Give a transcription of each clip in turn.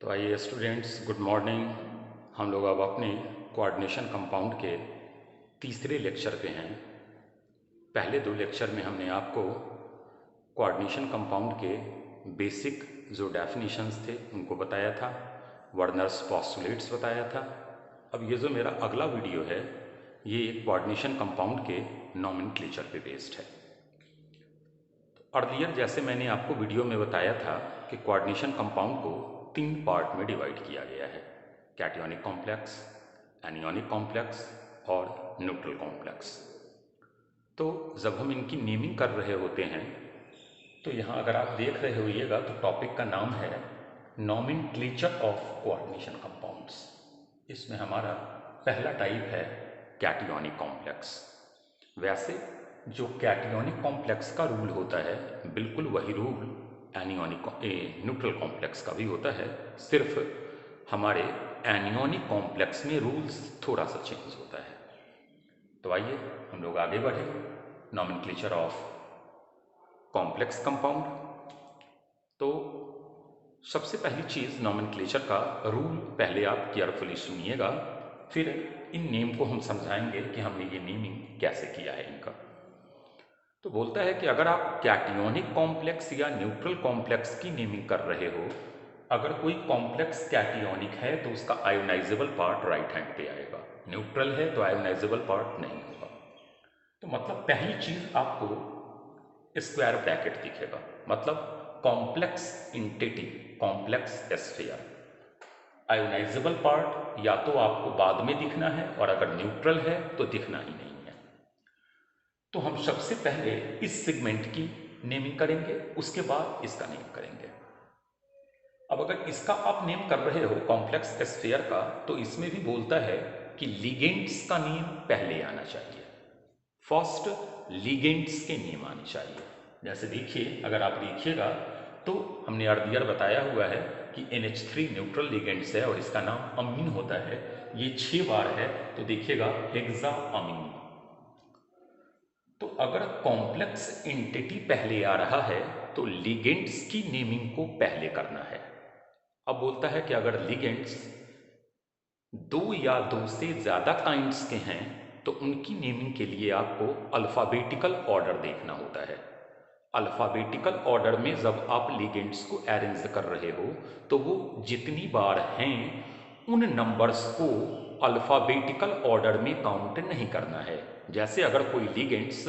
तो आइए students, good morning. हम लोग अब अपने कोऑर्डिनेशन कंपाउंड के तीसरे लेक्चर पे हैं। पहले दो लेक्चर में हमने आपको कोऑर्डिनेशन कंपाउंड के बेसिक जो डेफिनेशंस थे उनको बताया था, वर्नर्स पोस्टुलेट्स बताया था। अब ये जो मेरा अगला वीडियो है ये एक कोऑर्डिनेशन कंपाउंड के नॉमेनक्लेचर पे बेस्ड है। अर्लियर जैसे मैंने आपको वीडियो में बताया था कि कोऑर्डिनेशन कंपाउंड को तीन पार्ट में डिवाइड किया गया है: कैटियोनिक कॉम्प्लेक्स, एनियोनिक कॉम्प्लेक्स और न्यूट्रल कॉम्प्लेक्स। तो जब हम इनकी नेमिंग कर रहे होते हैं तो यहाँ अगर आप देख रहे होइएगा तो टॉपिक का नाम है नॉमेनक्लेचर ऑफ कोऑर्डिनेशन कंपाउंड्स। इसमें हमारा पहला टाइप है कैटियोनिक कॉम्प्लेक्स। वैसे जो कैटियोनिक कॉम्प्लेक्स का रूल होता है बिल्कुल वही रूल एनियोनिक न्यूट्रल कॉम्प्लेक्स का भी होता है, सिर्फ हमारे एनियोनिक कॉम्प्लेक्स में रूल्स थोड़ा सा चेंज होता है। तो आइए हम लोग आगे बढ़े। Nomenclature of complex compound. तो सबसे पहली चीज़ नॉमेनक्लेचर का रूल पहले आप केयरफुली सुनिएगा, फिर इन नेम को हम समझाएंगे कि हमने ये नेमिंग कैसे किया है इनका। तो बोलता है कि अगर आप कैटियोनिक कॉम्प्लेक्स या न्यूट्रल कॉम्प्लेक्स की नेमिंग कर रहे हो, अगर कोई कॉम्प्लेक्स कैटियोनिक है तो उसका आयोनाइजेबल पार्ट राइट हैंड पे आएगा, न्यूट्रल है तो आयोनाइजेबल पार्ट नहीं होगा। तो मतलब पहली चीज आपको स्क्वायर ब्रैकेट दिखेगा, मतलब complex entity, complex sphere. Ionisable part या तो आपको बाद में दिखना है और अगर न्यूट्रल है तो दिखना ही नहीं है। तो हम सबसे पहले इस सेगमेंट की नेमिंग करेंगे, उसके बाद इसका नेम करेंगे। अब अगर इसका आप नेम कर रहे हो कॉम्प्लेक्स स्फीयर का, तो इसमें भी बोलता है कि लिगेंड्स का नेम पहले आना चाहिए, फर्स्ट लिगेंड्स के नेम आने चाहिए। जैसे देखिए, अगर आप देखिएगा तो हमने अर्लियर बताया हुआ है कि NH3 न्यूट्रल लिगेंड्स है और इसका नाम अमीन होता है। ये 6 बार है, तो देखिएगा हेक्सा अमीन। तो अगर कॉम्प्लेक्स एंटिटी पहले आ रहा है तो लिगेंड्स की नेमिंग को पहले करना है। अब बोलता है कि अगर लिगेंड्स दो या दो से ज़्यादा काइंड्स के हैं तो उनकी नेमिंग के लिए आपको अल्फ़ाबेटिकल ऑर्डर देखना होता है। अल्फ़ाबेटिकल ऑर्डर में जब आप लिगेंड्स को अरेंज कर रहे हो तो वो जितनी बार हैं उन नंबर्स को अल्फ़ाबेटिकल ऑर्डर में काउंट नहीं करना है। जैसे अगर कोई लिगेंड्स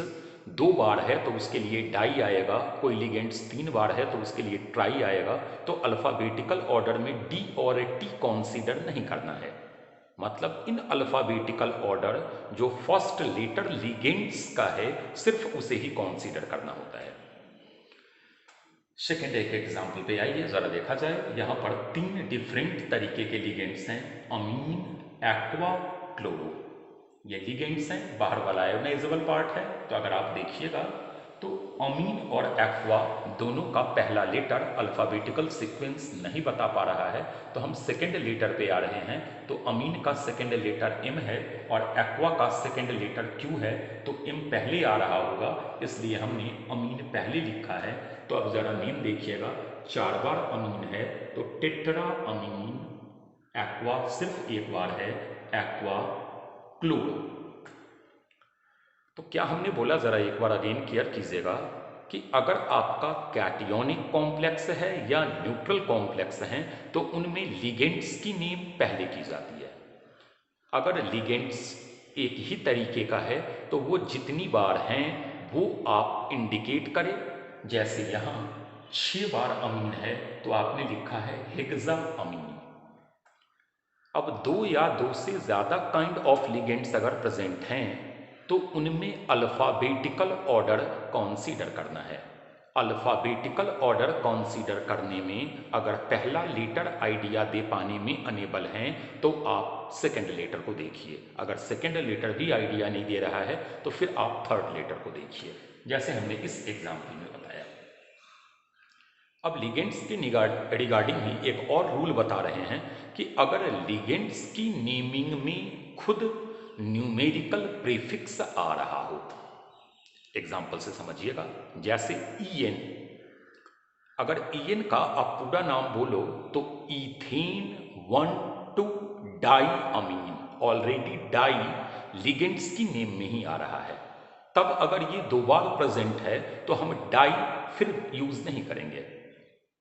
2 बार है तो उसके लिए डाई आएगा, कोई लिगेंड्स 3 बार है तो उसके लिए ट्राई आएगा। तो अल्फ़ाबेटिकल ऑर्डर में डी और टी कॉन्सिडर नहीं करना है। मतलब इन अल्फ़ाबेटिकल ऑर्डर जो फर्स्ट लेटर लिगेंड्स का है सिर्फ उसे ही कॉन्सिडर करना होता है। सेकेंड एक एग्जाम्पल पे आइए जरा देखा जाए। यहाँ पर 3 डिफरेंट तरीके के लिगेंड्स हैं: अमीन, एक्वा, क्लोरो। ये लिगेंड्स हैं, बाहर वाला आयोनाइजेबल पार्ट है। तो अगर आप देखिएगा तो अमीन और एक्वा दोनों का पहला लेटर अल्फ़ाबेटिकल सीक्वेंस नहीं बता पा रहा है, तो हम सेकेंड लेटर पे आ रहे हैं। तो अमीन का सेकेंड लेटर M है और एक्वा का सेकेंड लेटर Q है, तो M पहले आ रहा होगा, इसलिए हमने अमीन पहले लिखा है। तो अब जरा नेम देखिएगा, 4 बार अमीन है तो टेट्रा अमीन। एक्वा सिर्फ 1 बार है, एक्वा क्लोरो। तो क्या हमने बोला, जरा एक बार अगेन केयर कीजिएगा कि अगर आपका कैटियोनिक कॉम्प्लेक्स है या न्यूट्रल कॉम्प्लेक्स है तो उनमें लिगेंड्स की नेम पहले की जाती है। अगर लिगेंड्स एक ही तरीके का है तो वो जितनी बार हैं वो आप इंडिकेट करें। जैसे यहाँ 6 बार अमीन है तो आपने लिखा है हेक्सा अमीन। अब 2 या 2 से ज़्यादा काइंड ऑफ लिगेंड्स अगर प्रेजेंट हैं तो उनमें अल्फ़ाबेटिकल ऑर्डर कॉन्सीडर करना है। अल्फ़ाबेटिकल ऑर्डर कॉन्सीडर करने में अगर पहला लेटर आइडिया दे पाने में अनेबल हैं तो आप सेकेंड लेटर को देखिए। अगर सेकेंड लेटर भी आइडिया नहीं दे रहा है तो फिर आप थर्ड लेटर को देखिए, जैसे हमने इस एग्जाम्पल में बताया। अब लिगेंड्स के रिगार्डिंग ही एक और रूल बता रहे हैं कि अगर लिगेंड्स की नेमिंग में खुद न्यूमेरिकल प्रीफिक्स आ रहा हो, एग्जाम्पल से समझिएगा। जैसे EN, अगर ईएन का आप पूरा नाम बोलो तो इथेन 1,2 डाई अमीन, ऑलरेडी डाई लिगेंड्स की नेम में ही आ रहा है। तब अगर ये 2 बार प्रेजेंट है तो हम डाई फिर यूज नहीं करेंगे।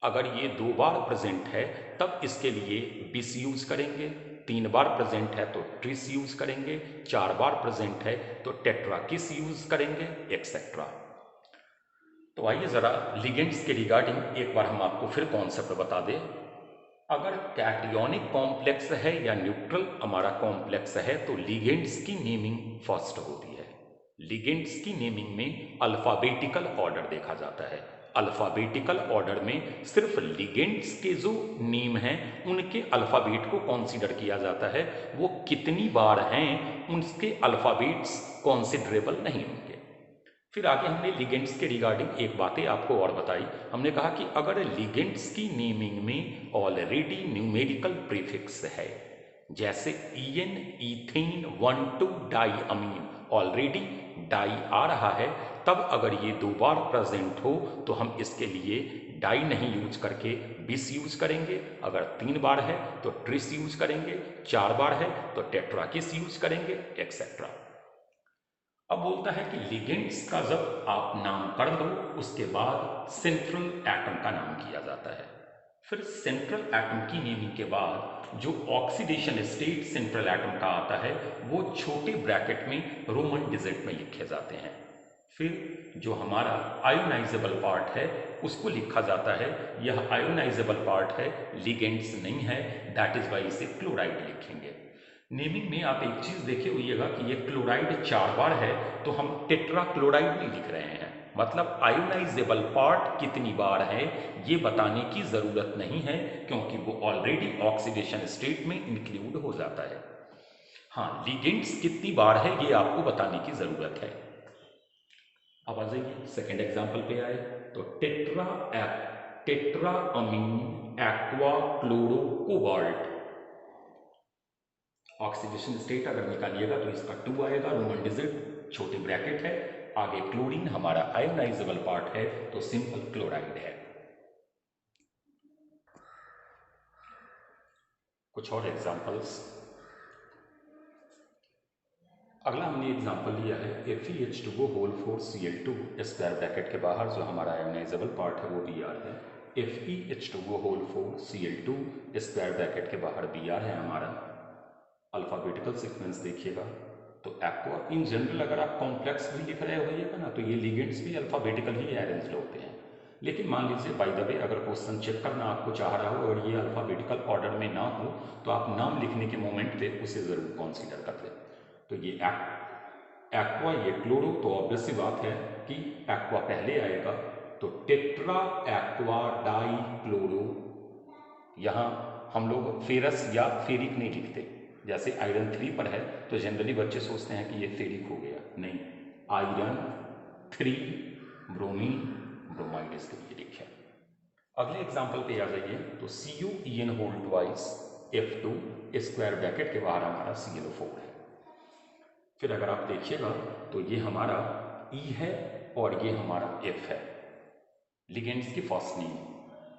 अगर ये 2 बार प्रेजेंट है तब इसके लिए बिस यूज करेंगे, 3 बार प्रेजेंट है तो ट्रिस यूज करेंगे, 4 बार प्रेजेंट है तो टेट्रा किस यूज करेंगे, एक्सेट्रा। तो आइए जरा लिगेंड्स के रिगार्डिंग एक बार हम आपको फिर कॉन्सेप्ट बता दें। अगर कैटियोनिक कॉम्प्लेक्स है या न्यूट्रल हमारा कॉम्प्लेक्स है तो लिगेंड्स की नेमिंग फर्स्ट होती है। लिगेंड्स की नेमिंग में अल्फाबेटिकल ऑर्डर देखा जाता है। अल्फाबेटिकल ऑर्डर में सिर्फ लिगेंड्स के जो नेम हैं उनके अल्फाबेट को कंसीडर किया जाता है, वो कितनी बार हैं उनके अल्फाबेट्स कंसिडरेबल नहीं होंगे। फिर आगे हमने लिगेंड्स के रिगार्डिंग एक बातें आपको और बताई। हमने कहा कि अगर लिगेंड्स की नेमिंग में ऑलरेडी न्यूमेरिकल प्रीफिक्स है, जैसे ईएन इथेन 1,2 डाई अमीन, ऑलरेडी डाई आ रहा है, तब अगर ये 2 बार प्रेजेंट हो तो हम इसके लिए डाई नहीं यूज करके बिस यूज करेंगे। अगर 3 बार है तो ट्रिस यूज करेंगे, 4 बार है तो टेट्राकिस यूज करेंगे, एक्सेट्रा। अब बोलता है कि लिगेंड्स का जब आप नाम कर दो उसके बाद सेंट्रल एटम का नाम किया जाता है। फिर सेंट्रल एटम की नेमिंग के बाद जो ऑक्सीडेशन स्टेट सेंट्रल एटम का आता है वो छोटे ब्रैकेट में रोमन डिजिट में लिखे जाते हैं। फिर जो हमारा आयोनाइजेबल पार्ट है उसको लिखा जाता है, यह आयोनाइजेबल पार्ट है, लिगेंड्स नहीं है, दैट इज वाई इसे क्लोराइड लिखेंगे। नेमिंग में आप एक चीज देखे होइएगा कि ये क्लोराइड 4 बार है तो हम टेट्रा क्लोराइड नहीं लिख रहे हैं, मतलब आयोनाइजेबल पार्ट कितनी बार है ये बताने की जरूरत नहीं है क्योंकि वो ऑलरेडी ऑक्सीडेशन स्टेट में इंक्लूड हो जाता है। हाँ, लिगेंड्स कितनी बार है ये आपको बताने की जरूरत है। अब आ जाइए सेकेंड एग्जाम्पल पे आए तो tetra ammine aqua chloro cobalt, oxidation state अगर निकालिएगा तो इसका 2 आएगा, रोमन डिजिट, छोटे ब्रैकेट है, आगे क्लोरीन हमारा आयोनाइजेबल पार्ट है तो सिंपल क्लोराइड है। कुछ और एग्जांपल्स, अगला हमने एग्जांपल लिया है FeH2O whole 4 Cl2 square bracket के बाहर जो हमारा आयोनाइजेबल पार्ट है वो Br है। FeH2O whole 4 Cl2 square bracket के बाहर Br है हमारा। अल्फाबेटिकल सीक्वेंस देखिएगा तो एक्वा, इन जनरल अगर आप कॉम्प्लेक्स भी लिख रहे होइएगा ना तो ये लिगेंड्स भी अल्फाबेटिकल ही अरेंज होते हैं। लेकिन मान लीजिए बाय द वे अगर क्वेश्चन चेक करना आपको चाह रहा हो और ये अल्फाबेटिकल ऑर्डर में ना हो तो आप नाम लिखने के मोमेंट पे उसे ज़रूर कंसीडर कर लें। तो ये एक्वा, ये क्लोरो, तो ऑब्वियस सी बात है कि एक्वा पहले आएगा, तो टेट्रा एक्वा डाई क्लोरो। यहाँ हम लोग फेरस या फेरिक नहीं लिखते, जैसे आयरन 3 पर है तो जनरली बच्चे सोचते हैं कि ये फेरिक हो गया, नहीं, आयरन 3 ब्रोमीन ब्रोमाइड इसके लिए लिखे। अगले एग्जाम्पल पे आ जाइए तो CuEn whole twice F2 square bracket के बाहर हमारा ClO4 है। फिर अगर आप देखिएगा तो ये हमारा E है और ये हमारा F है, लिगेंड्स की फर्स्ट नेम।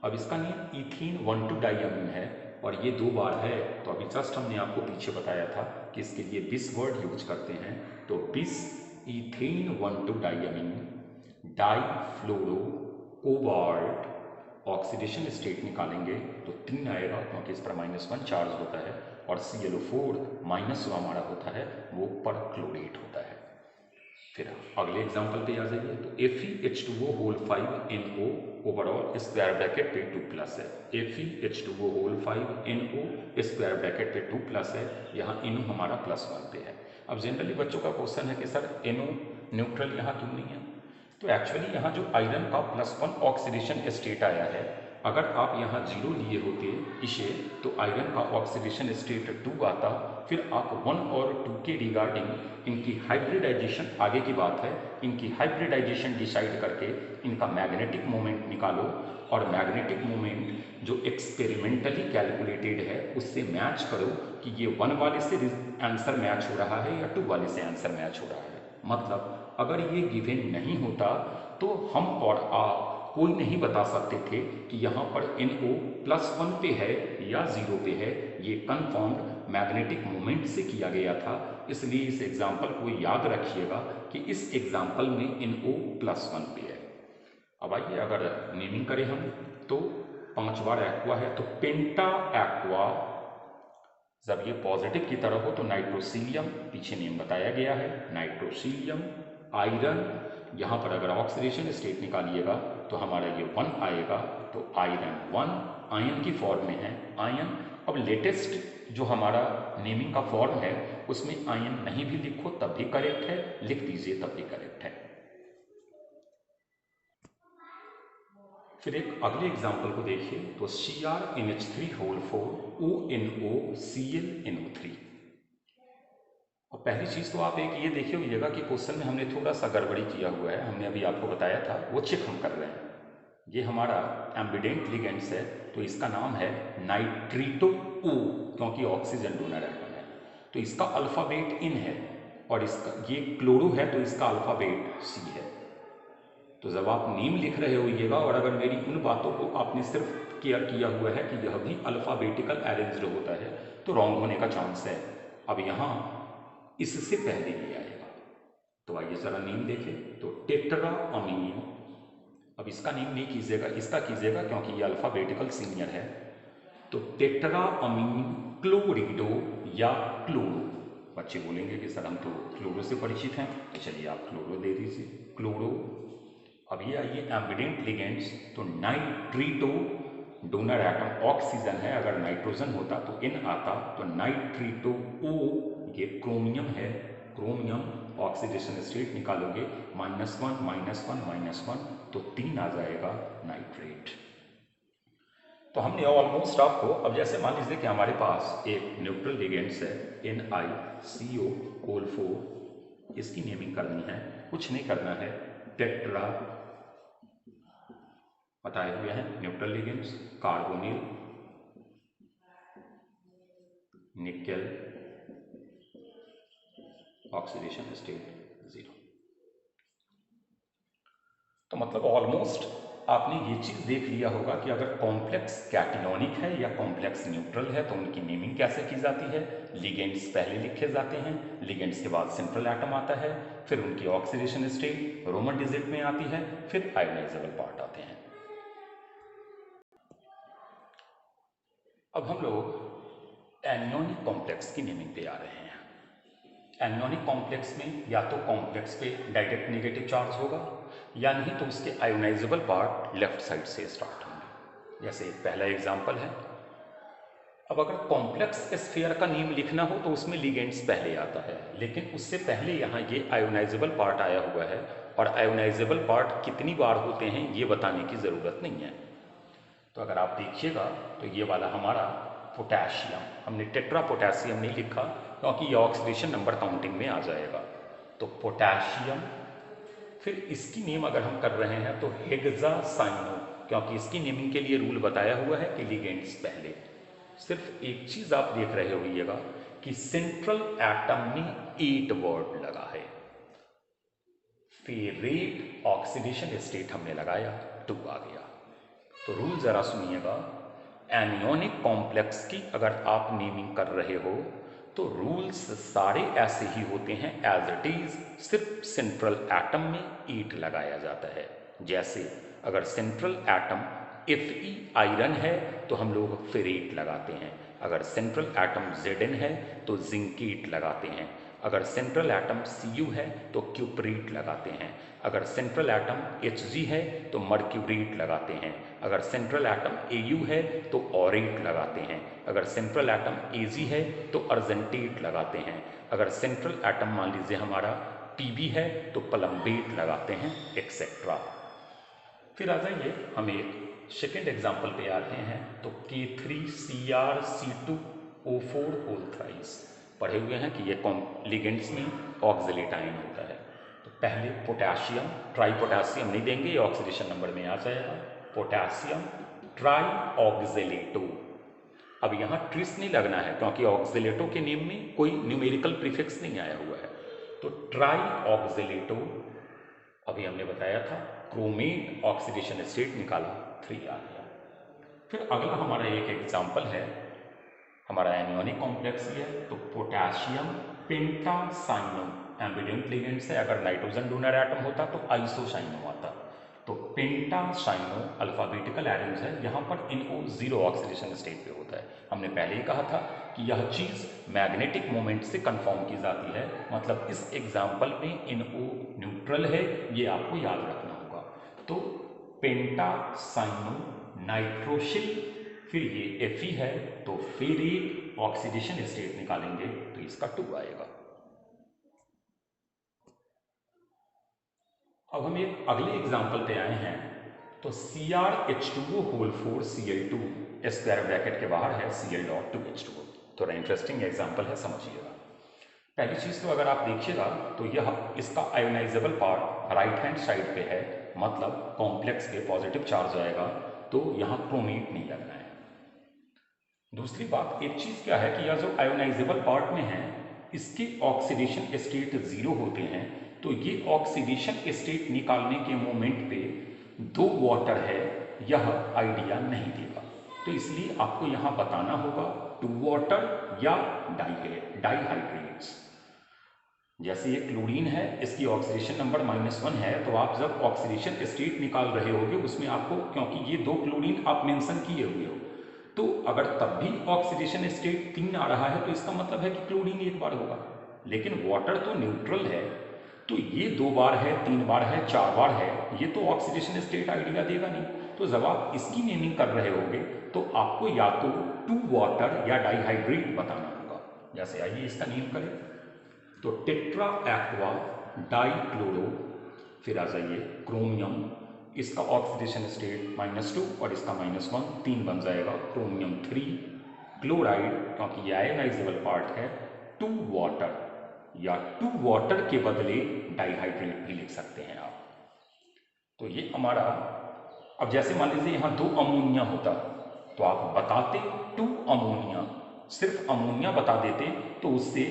अब इसका नेम इथीन 1,2 डाइअमीन है और ये 2 बार है, तो अभी जस्ट हमने आपको पीछे बताया था कि इसके लिए बिस वर्ड यूज करते हैं, तो बिस इथेन 1,2 डाइअमीन डाई फ्लोरो कोबाल्ट, ऑक्सीडेशन स्टेट निकालेंगे तो 3 आएगा क्योंकि इस पर -1 चार्ज होता है, और ClO4 माइनस जो हमारा होता है वो पर क्लोरेट होता है। फिर अगले एग्जाम्पल पे आ जाइए तो FeH2O whole 5 NO overall square bracket पे 2+ है। FeH2O whole 5 NO square bracket पे 2+ है, यहाँ NO हमारा +1 पे है। अब जनरली बच्चों का क्वेश्चन है कि सर NO न्यूट्रल यहाँ क्यों नहीं है, तो एक्चुअली यहाँ जो आयरन का +1 ऑक्सीडेशन स्टेट आया है, अगर आप यहाँ 0 लिए होते इसे तो आयरन का ऑक्सीडेशन स्टेट 2 आता, फिर आप 1 और 2 के रिगार्डिंग इनकी हाइब्रिडाइजेशन, आगे की बात है, इनकी हाइब्रिडाइजेशन डिसाइड करके इनका मैग्नेटिक मोमेंट निकालो और मैग्नेटिक मोमेंट जो एक्सपेरिमेंटली कैलकुलेटेड है उससे मैच करो कि ये 1 वाले से आंसर मैच हो रहा है या 2 वाले से आंसर मैच हो रहा है। मतलब अगर ये गिवन नहीं होता तो हम और आप कोई नहीं बता सकते थे कि यहाँ पर NO+1 पे है या 0 पे है। ये कन्फर्म्ड मैग्नेटिक मोमेंट से किया गया था, इसलिए इस एग्जाम्पल को याद रखिएगा कि इस एग्जाम्पल में NO+1 पे है। अब आइए अगर नेमिंग करें हम तो 5 बार एक्वा है तो पेंटा एक्वा, जब ये पॉजिटिव की तरफ हो तो नाइट्रोसीलियम, पीछे नेम बताया गया है नाइट्रोसीलियम। आयरन, यहाँ पर अगर ऑक्सीडेशन स्टेट निकालिएगा तो हमारा ये 1 आएगा, तो आयरन 1 आयन की फॉर्म में है आयन। अब लेटेस्ट जो हमारा नेमिंग का फॉर्म है उसमें आयन नहीं भी लिखो तब भी करेक्ट है, लिख दीजिए तब भी करेक्ट है। फिर एक अगले एग्जाम्पल को देखिए तो CrNH3 ONOClNO3। और पहली चीज़ तो आप एक ये देखे होइएगा कि क्वेश्चन में हमने थोड़ा सा गड़बड़ी किया हुआ है, हमने अभी आपको बताया था वो चेक हम कर रहे हैं। ये हमारा एम्बिडेंट लिगेंड्स है तो इसका नाम है नाइट्रिटो O, क्योंकि ऑक्सीजन डोनर एटम है तो इसका अल्फ़ाबेट इन है, और इसका ये क्लोरो है तो इसका अल्फ़ाबेट C है। तो जब आप नेम लिख रहे होइएगा और अगर मेरी उन बातों को आपने सिर्फ केयर किया हुआ है कि यह भी अल्फ़ाबेटिकल अरेंज्ड होता है तो रॉन्ग होने का चांस है। अब यहाँ इससे पहले ये आएगा, तो आइए जरा नेम देखें तो टेट्रा अमीन। अब इसका नेम नहीं कीजिएगा, इसका कीजिएगा क्योंकि ये अल्फ़ाबेटिकल सीनियर है, तो टेट्रा अमीन क्लोरिडो या क्लोरो। बच्चे बोलेंगे कि सर हम तो क्लोरो से परिचित हैं, तो चलिए आप क्लोरो दे दीजिए, क्लोरो। अब ये आइए एम्बिडेंट लिगेंड्स, तो नाइट्रिटो डोनर एटम ऑक्सीजन है, अगर नाइट्रोजन होता तो इन आता, तो नाइट्रिटो O ये क्रोमियम है, क्रोमियम ऑक्सीडेशन स्टेट निकालोगे -1 -1 तो 3 आ जाएगा नाइट्रेट। तो हमने ऑलमोस्ट आपको, अब जैसे मान लीजिए कि हमारे पास एक न्यूट्रल लिगेंड्स है NiCO4, इसकी नेमिंग करनी है, कुछ नहीं करना है, टेट्रा बताए हुए हैं neutral ligands, carbonyl, nickel, oxidation state 0। तो मतलब ऑलमोस्ट आपने ये चीज़ देख लिया होगा कि अगर कॉम्प्लेक्स कैटियोनिक है या कॉम्प्लेक्स न्यूट्रल है तो उनकी नेमिंग कैसे की जाती है। लिगेंड्स पहले लिखे जाते हैं, लिगेंड्स के बाद सेंट्रल एटम आता है, फिर उनकी ऑक्सीडेशन स्टेट रोमन डिजिट में आती है, फिर आयोनाइजेबल पार्ट आते हैं। अब हम लोग एनियोनिक कॉम्प्लेक्स की नेमिंग पे आ रहे हैं। एनियोनिक कॉम्प्लेक्स में या तो कॉम्प्लेक्स पे डायरेक्ट नेगेटिव चार्ज होगा या नहीं तो उसके आयोनाइजेबल पार्ट लेफ्ट साइड से स्टार्ट होंगे। जैसे पहला एग्जांपल है, अब अगर कॉम्प्लेक्स स्फीयर का नेम लिखना हो तो उसमें लिगेंड्स पहले आता है, लेकिन उससे पहले यहाँ ये आयोनाइजेबल पार्ट आया हुआ है, और आयोनाइजेबल पार्ट कितनी बार होते हैं ये बताने की ज़रूरत नहीं है। तो अगर आप देखिएगा तो ये वाला हमारा पोटेशियम, हमने टेट्रा पोटेशियम नहीं लिखा क्योंकि ये ऑक्सीडेशन नंबर काउंटिंग में आ जाएगा, तो पोटेशियम। फिर इसकी नेम अगर हम कर रहे हैं तो हेक्सासाइनो, क्योंकि इसकी नेमिंग के लिए रूल बताया हुआ है कि लिगेंड्स पहले। सिर्फ एक चीज़ आप देख रहे होइएगा कि सेंट्रल एटम में 8 वर्ड लगा है, फेरेट ऑक्सीडेशन स्टेट हमने लगाया 2 आ गया। तो रूल ज़रा सुनिएगा, एनियोनिक कॉम्प्लेक्स की अगर आप नेमिंग कर रहे हो तो रूल्स सारे ऐसे ही होते हैं एज इट इज़, सिर्फ सेंट्रल एटम में 8 लगाया जाता है। जैसे अगर सेंट्रल एटम Fe आयरन है तो हम लोग फेरेट लगाते हैं, अगर सेंट्रल एटम Zn है तो जिंकेट लगाते हैं, अगर सेंट्रल एटम Cu है तो क्यूपरेट लगाते हैं, अगर सेंट्रल एटम Hg है तो मर्क्यूरेट लगाते हैं, अगर सेंट्रल एटम Au है तो ऑरेट लगाते हैं, अगर सेंट्रल एटम Ag है तो अर्जेंटेट लगाते हैं, अगर सेंट्रल एटम मान लीजिए हमारा Pb है तो प्लम्बेट लगाते हैं, एक्सेट्रा। फिर आ जाइए हम एक सेकेंड एग्जाम्पल पे आते हैं, तो K3Cr2O4 होल थ्राइस पढ़े हुए हैं कि ये लिगेंड्स में ऑक्सिलेटाइन होता है। तो पहले पोटेशियम, ट्राई पोटेशियम नहीं देंगे, ये ऑक्सीडेशन नंबर में आ जाएगा, पोटेशियम ट्राई ऑक्सिलेटो। अब यहाँ ट्रिस नहीं लगना है क्योंकि ऑक्सिलेटो के नेम में कोई न्यूमेरिकल प्रीफिक्स नहीं आया हुआ है, तो ट्राई ऑक्सिलेटो। अभी हमने बताया था क्रोमेट ऑक्सीडेशन स्टेट निकाला 3 आ गया। फिर अगला हमारा एक एग्जाम्पल है, हमारा एनियोनिक कॉम्प्लेक्स ही है, तो पोटेशियम पेंटासाइनो एम्बिडेंट लिगेंड से अगर नाइट्रोजन डोनर एटम होता तो आइसोसाइनो आता, तो पेंटासाइनो अल्फाबेटिकल एटम्स है, यहाँ पर इनको 0 ऑक्सीडेशन स्टेट पे होता है। हमने पहले ही कहा था कि यह चीज़ मैग्नेटिक मोमेंट से कंफर्म की जाती है, मतलब इस एग्जाम्पल में इनको न्यूट्रल है, ये आपको याद रखना होगा। तो पेंटासाइनो नाइट्रोसिल, फिर ये Fe है, तो फेरेट ऑक्सीडेशन स्टेट निकालेंगे तो इसका 2 आएगा। अब हम एक अगले एग्जाम्पल पे आए हैं, तो CrH2O whole 4 Cl2 square bracket के बाहर है Cl.2H2O। थोड़ा इंटरेस्टिंग एग्जाम्पल है, समझिएगा। पहली चीज़ तो अगर आप देखिएगा तो यह इसका ionisable part right hand side पे है, मतलब कॉम्प्लेक्स पे पॉजिटिव चार्ज आएगा, तो यहाँ क्रोमेट नहीं लगना है। दूसरी बात, एक चीज़ क्या है कि यह जो आयोनाइजेबल पार्ट में है इसके ऑक्सीडेशन स्टेट 0 होते हैं, तो ये ऑक्सीडेशन स्टेट निकालने के मोमेंट पे 2 वाटर है, यह आइडिया नहीं देगा। तो इसलिए आपको यहाँ बताना होगा 2 वाटर या डाइहाइड्रेट्स। जैसे ये क्लोरीन है, इसकी ऑक्सीडेशन नंबर -1 है, तो आप जब ऑक्सीडेशन स्टेट निकाल रहे होगे उसमें आपको, क्योंकि ये 2 क्लोरीन आप मेंशन किए हुए हो, तो अगर तब भी ऑक्सीडेशन स्टेट 3 आ रहा है तो इसका मतलब है कि क्लोरीन 1 बार होगा, लेकिन वाटर तो न्यूट्रल है, तो ये 2 बार है, 3 बार है, 4 बार है, ये तो ऑक्सीडेशन स्टेट आइडिया देगा नहीं। तो जब आप इसकी नेमिंग कर रहे होगे तो आपको या तो 2 वाटर या डाइहाइड्रेट बताना होगा। जैसे आइए इसका नेम करें, तो टेट्रा एक्वा डाइक्लोरो, फिर आ जाइए क्रोमियम, इसका ऑक्सीडेशन स्टेट -2 और इसका -1, 3 बन जाएगा क्रोमियम 3 क्लोराइड, क्योंकि ये आयनाइजेबल पार्ट है, 2 वाटर, या 2 वाटर के बदले डाइहाइड्रेट भी लिख सकते हैं आप। तो ये हमारा, अब जैसे मान लीजिए यहाँ 2 अमोनिया होता तो आप बताते 2 अमोनिया, सिर्फ अमोनिया बता देते तो उससे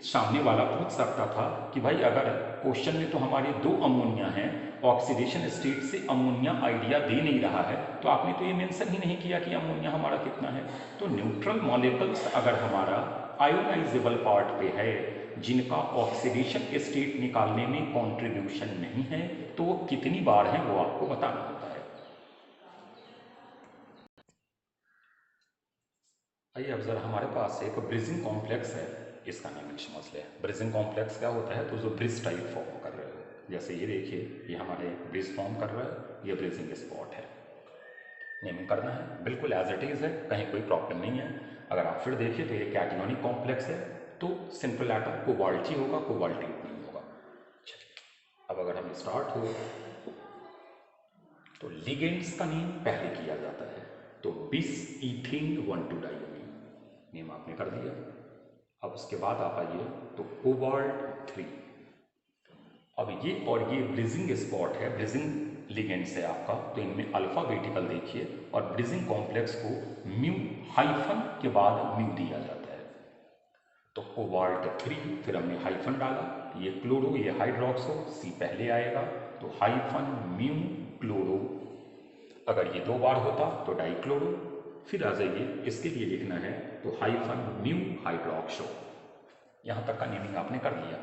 सामने वाला पूछ सकता था कि भाई अगर क्वेश्चन में तो हमारे 2 अमोनिया हैं, ऑक्सीडेशन स्टेट से अमोनिया आइडिया दे नहीं रहा है, तो आपने तो ये मेंशन ही नहीं किया कि अमोनिया हमारा कितना है। तो न्यूट्रल मॉलिक्यूल्स अगर हमारा आयोनाइजेबल पार्ट पे है, जिनका ऑक्सीडेशन स्टेट निकालने में कंट्रीब्यूशन नहीं है, तो वो कितनी बार है वो आपको बताना होता है। आइए अब जरा हमारे पास एक ब्रिजिंग कॉम्प्लेक्स है, इसका नेमिंग समझ लें। ब्रिजिंग कॉम्प्लेक्स क्या होता है, तो जो ब्रिज टाइप फॉर्म कर रहे हो, जैसे ये देखिए ये हमारे ब्रिज फॉर्म कर रहा है, ये ब्रिजिंग स्पॉट है, नेमिंग करना है, बिल्कुल एज इट इज़ है, कहीं कोई प्रॉब्लम नहीं है। अगर आप फिर देखिए तो ये कैटियोनिक कॉम्प्लेक्स है, तो सिंपल एटम कोबाल्ट ही होगा, कोबाल्टेट नहीं होगा। चलिए अब अगर हम स्टार्ट हो, तो लिगेंड्स का नेम पहले किया जाता है, तो बिस ईथेन 1,2-डाइमीन नेम आपने कर दिया। अब उसके बाद आप आइए तो कोबाल्ट 3, अब ये और ये ब्रिजिंग स्पॉट है, ब्रिजिंग लिगेंड्स है आपका, तो इनमें अल्फाबेटिकल देखिए, और ब्रिजिंग कॉम्प्लेक्स को म्यू हाइफन के बाद म्यू दिया जाता है, तो कोबाल्ट 3, फिर हमने हाइफन डाला, ये क्लोरो, ये हाइड्रोक्सो, सी पहले आएगा, तो हाइफन म्यू क्लोरो, अगर ये 2 बार होता तो डाइक्लोरो, फिर आ जाइए इसके लिए लिखना है तो हाइफन म्यू हाइड्रोक्सो। यहाँ तक का नेमिंग आपने कर लिया,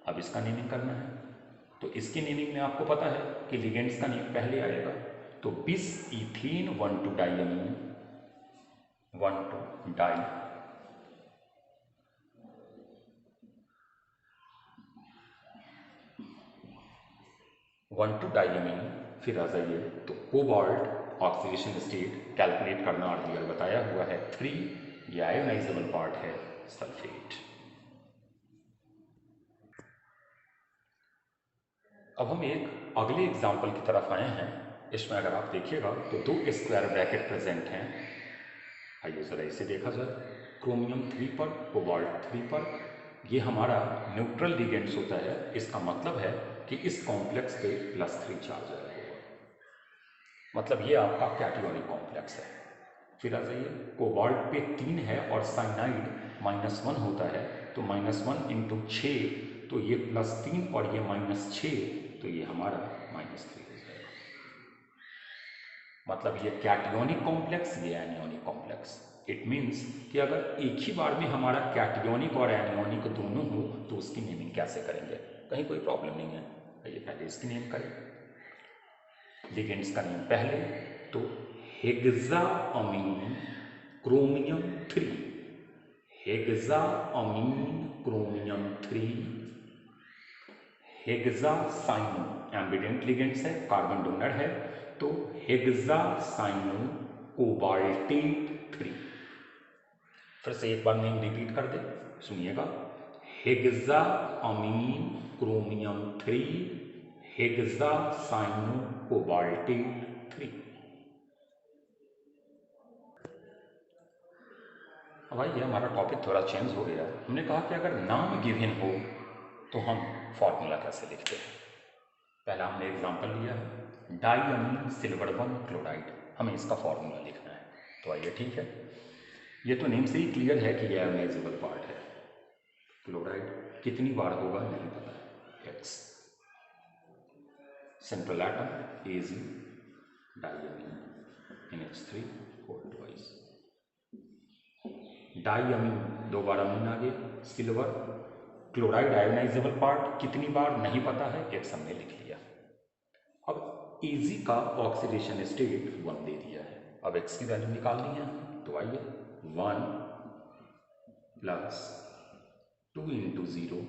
अब इसका नेमिंग करना है, तो इसके नेमिंग में आपको पता है कि लिगेंड्स का नेम पहले आएगा, तो बिस ईथेन 1,2-डाइमीन 1,2-डाई, फिर आ जाइए तो कोबाल्ट ऑक्सीडेशन स्टेट कैलकुलेट करना अर्लियर बताया हुआ है 3, ये आयोनाइजेबल पार्ट है सल्फेट। अब हम एक अगले एग्जाम्पल की तरफ आए हैं, इसमें अगर आप देखिएगा तो 2 स्क्वायर ब्रैकेट प्रेजेंट हैं। आइए जरा इसे देखा जाए, क्रोमियम 3 पर, कोबाल्ट 3 पर, ये हमारा न्यूट्रल लिगेंड्स होता है, इसका मतलब है कि इस कॉम्प्लेक्स पे +3 चार्ज आया होगा, मतलब ये आपका कैटियोनिक कॉम्प्लेक्स है। फिर आ जाइए कोबाल्ट पे 3 है और साइनाइड -1 होता है, तो -1 × 6, तो ये +3 और ये -6, तो ये हमारा -3 हो जाएगा। मतलब ये कैटियोनिक कॉम्प्लेक्स, ये एनियोनिक कॉम्प्लेक्स। इट मीन्स कि अगर एक ही बार में हमारा कैटियोनिक और एनियोनिक दोनों हो तो उसकी नेमिंग कैसे करेंगे, कहीं कोई प्रॉब्लम नहीं है। आइए पहले इसकी नेम करें। लिगेंड्स का नेम पहले तो hexaammine chromium 3, hexaammine chromium 3, hexacyano ambident ligands है, कार्बन डोनर है, तो हेक्सासाइनो कोबाल्टेट 3। फिर से एक बार नेम रिपीट कर दे, सुनिएगा। हेक्साअमीन क्रोमियम 3, हेक्सासाइनो कोबाल्टेट 3। अब भाई ये हमारा टॉपिक थोड़ा चेंज हो गया। हमने कहा कि अगर नाम गिवन हो तो हम फॉर्मूला कैसे लिखते हैं। पहला हमने एग्जांपल लिया है डाइअमीन सिल्वर 1 क्लोराइड, हमें इसका फॉर्मूला लिखना है। तो आइए ठीक है, ये तो नेम से ही क्लियर है कि यह आयोनाइजेबल पार्ट है। क्लोराइड कितनी बार होगा नहीं पता है, एक्स। सेंट्रल एटम एजी डाइअमीन NH3 होल ट्वाइस। डाइअमीन दो बार अमीन आ गया, सिल्वर क्लोराइड आयोनाइजेबल पार्ट कितनी बार नहीं पता है, एक्स हमने लिख लिया। अब एजी का ऑक्सीडेशन स्टेट 1 दे दिया है, अब एक्स की वैल्यू निकालनी है। तो आइए 1 plus 2 into 0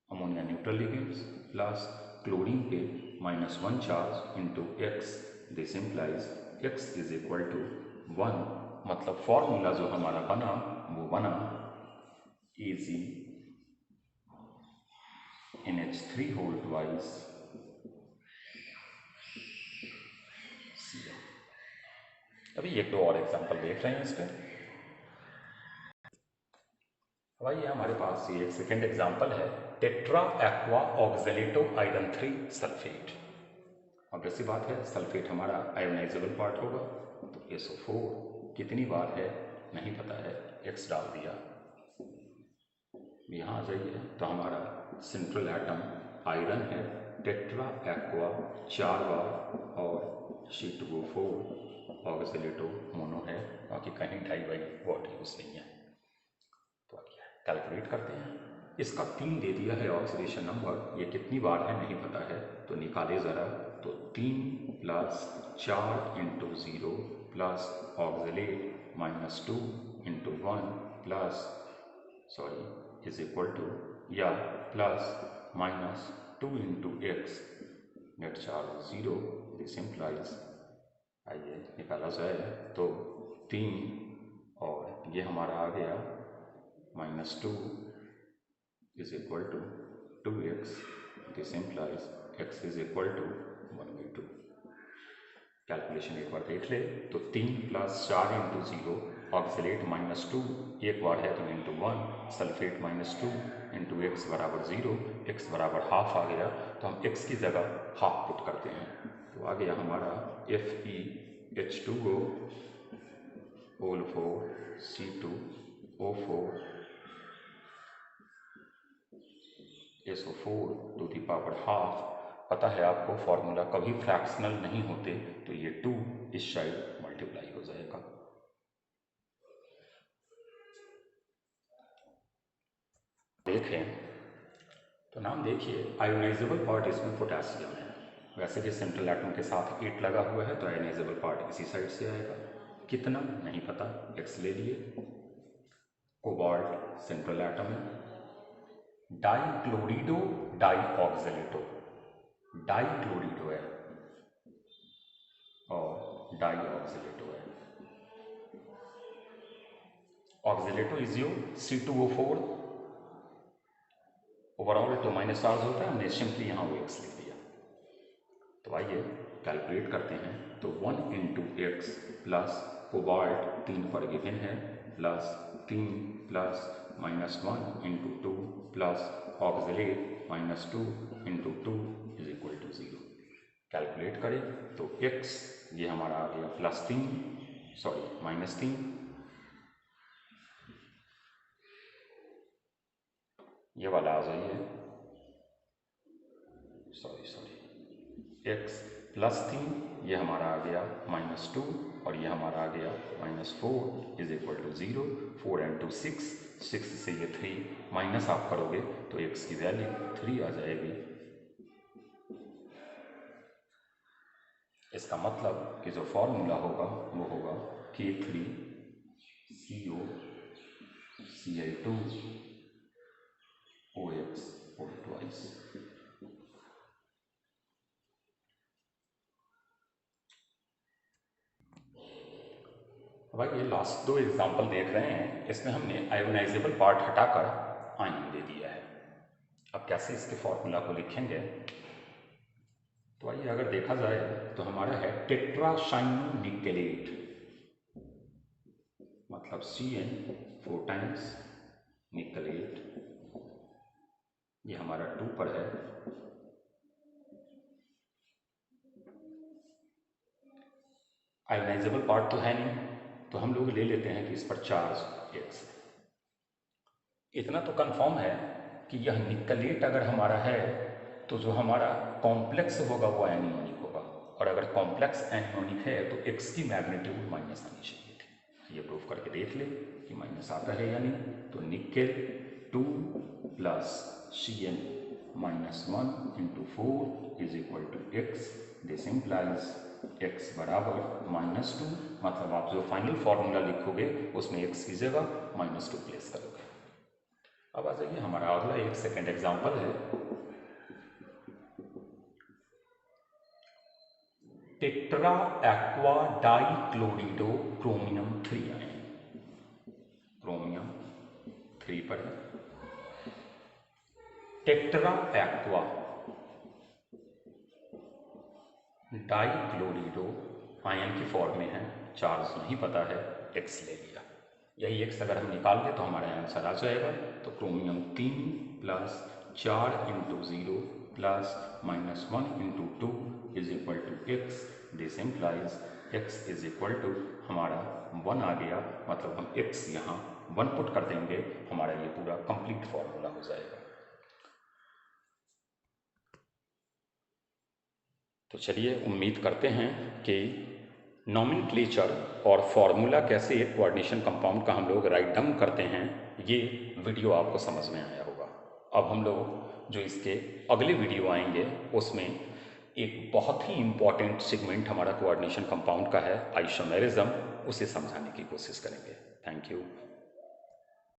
ammonia neutral ligands plus chlorine पे -1 charge into x, this implies x is equal to 1। मतलब फॉर्मूला जो हमारा बना वो बना एजी NH3 होल ट्वाइस Cl। अभी एक दो और एग्जांपल देख रहे हैं इस पर। भाई ये हमारे पास ये एक सेकेंड एग्जांपल है टेट्रा एक्वा ऑक्सलेटो आयरन 3 सल्फेट। अब ऐसी बात है सल्फेट हमारा आयोनाइजेबल पार्ट होगा, तो SO4 कितनी बार है नहीं पता है, एक्स डाल दिया। यहाँ आ जाइए तो हमारा सेंट्रल एटम आयरन है, टेट्रा एक्वा 4 बार और C2O4 ऑक्सलेटो मोनो है, बाकी कहीं डाई वाई वर्ड यूज नहीं है। तो आइए कैलकुलेट करते हैं। इसका 3 दे दिया है ऑक्सीडेशन नंबर, ये कितनी बार है नहीं पता है, तो निकाले ज़रा। तो 3 plus 4 into 0 plus oxalate -2 into 1 plus is equal to या plus -2 into x, net charge 0, this implies. आइए निकाला जाए तो 3 और ये हमारा आ गया -2 is equal to 2x, this implies x is equal to 1/2। Calculation एक बार देख ले तो 3 प्लस 4 इंटू 0 ऑक्सलेट -2 एक बार है तो इंटू 1, सल्फेट -2 इंटू एक्स बराबर 0, एक्स बराबर हाफ आ गया, तो हम एक्स की जगह हाफ पुट करते हैं। तो आ गया हमारा FeH2O whole 4 C2O4 SO4 to the power half. पता है आपको फॉर्मूला कभी फ्रैक्शनल नहीं होते, तो ये 2 इस साइड मल्टीप्लाई हो जाएगा। देखें तो नाम देखिए आयोनाइजेबल पार्ट इसमें पोटेशियम है, वैसे भी सेंट्रल एटम के साथ 8 लगा हुआ है तो आयोनाइजेबल पार्ट इसी साइड से आएगा। कितना नहीं पता, एक्स ले लिए। कोबाल्ट सेंट्रल एटम है, डाइक्लोरिडो डाइऑक्सलेटो, डाइक्लोरिडो है और डाइऑक्सलेटो है। ऑक्सलेटो इज योर C2O4 ओवरऑल तो माइनस चार्ज होता है, हमने सिंपली यहाँ वो एक्स लिख दिया। तो आइए कैलकुलेट करते हैं। तो 1 इंटू एक्स प्लस कोबाल्ट 3 पर गिवन है plus 3 plus -1 into 2 plus oxalate -2 into 2 is equal to 0। Calculate करें तो x ये हमारा आ गया -3, ये वाला आ जाइए x +3, ये हमारा आ गया -2 और ये हमारा आ गया -4 इज इक्वल टू 0। 4 × 2 6, 6 से ये 3 माइनस आप करोगे तो x की वैल्यू 3 आ जाएगी। इसका मतलब कि जो फॉर्मूला होगा वो होगा K3CO Ci2 OX और ट्वाइस। भाई ये लास्ट दो एग्जाम्पल देख रहे हैं, इसमें हमने आयोनाइजेबल पार्ट हटाकर आयन दे दिया है। अब कैसे इसके फॉर्मूला को लिखेंगे, तो आइए अगर देखा जाए तो हमारा है टेट्रासाइनोनिकेलेट, मतलब Cn 4 टाइम्स निकलेट, ये हमारा 2 पर है। आयोनाइजेबल पार्ट तो है नहीं, तो हम लोग ले लेते हैं कि इस पर चार्ज x है। इतना तो कंफर्म है कि यह निकलेट अगर हमारा है तो जो हमारा कॉम्प्लेक्स होगा वो एनियोनिक होगा, और अगर कॉम्प्लेक्स एनियोनिक है तो x की मैग्नीट्यूड माइनस आनी चाहिए थी। ये प्रूफ करके देख ले कि माइनस आता है या नहीं। तो nickel 2 + Cn -1 × 4 is equal to x। This implies x बराबर -2, मतलब आप जो फाइनल फॉर्मूला लिखोगे उसमें x की जगह -2 प्लेस करोगे। अब आ जाइए हमारा अगला एक सेकेंड एग्जाम्पल है। Tetra aqua डाइक्लोरिडो chromium 3 ion, chromium 3 पर है। टेट्रा एक्वा डाइक्लोरिडो आयन की फॉर्म में है, चार्ज नहीं पता है, x ले लिया। यही x अगर हम निकाल दें तो हमारा आंसर आ जाएगा। तो chromium 3 + 4 × 0 + -1 × 2 is equal to x। This implies x is equal to हमारा 1 आ गया, मतलब हम x यहाँ 1 पुट कर देंगे, हमारा ये पूरा कंप्लीट फॉर्मूला हो जाएगा। तो चलिए उम्मीद करते हैं कि नॉमेनक्लेचर और फॉर्मूला कैसे एक कोऑर्डिनेशन कंपाउंड का हम लोग राइट डाउन करते हैं, ये वीडियो आपको समझ में आया होगा। अब हम लोग जो इसके अगले वीडियो आएंगे उसमें एक बहुत ही इम्पॉर्टेंट सेगमेंट हमारा कोऑर्डिनेशन कंपाउंड का है, आइसोमेरिज्म, उसे समझाने की कोशिश करेंगे। Thank you.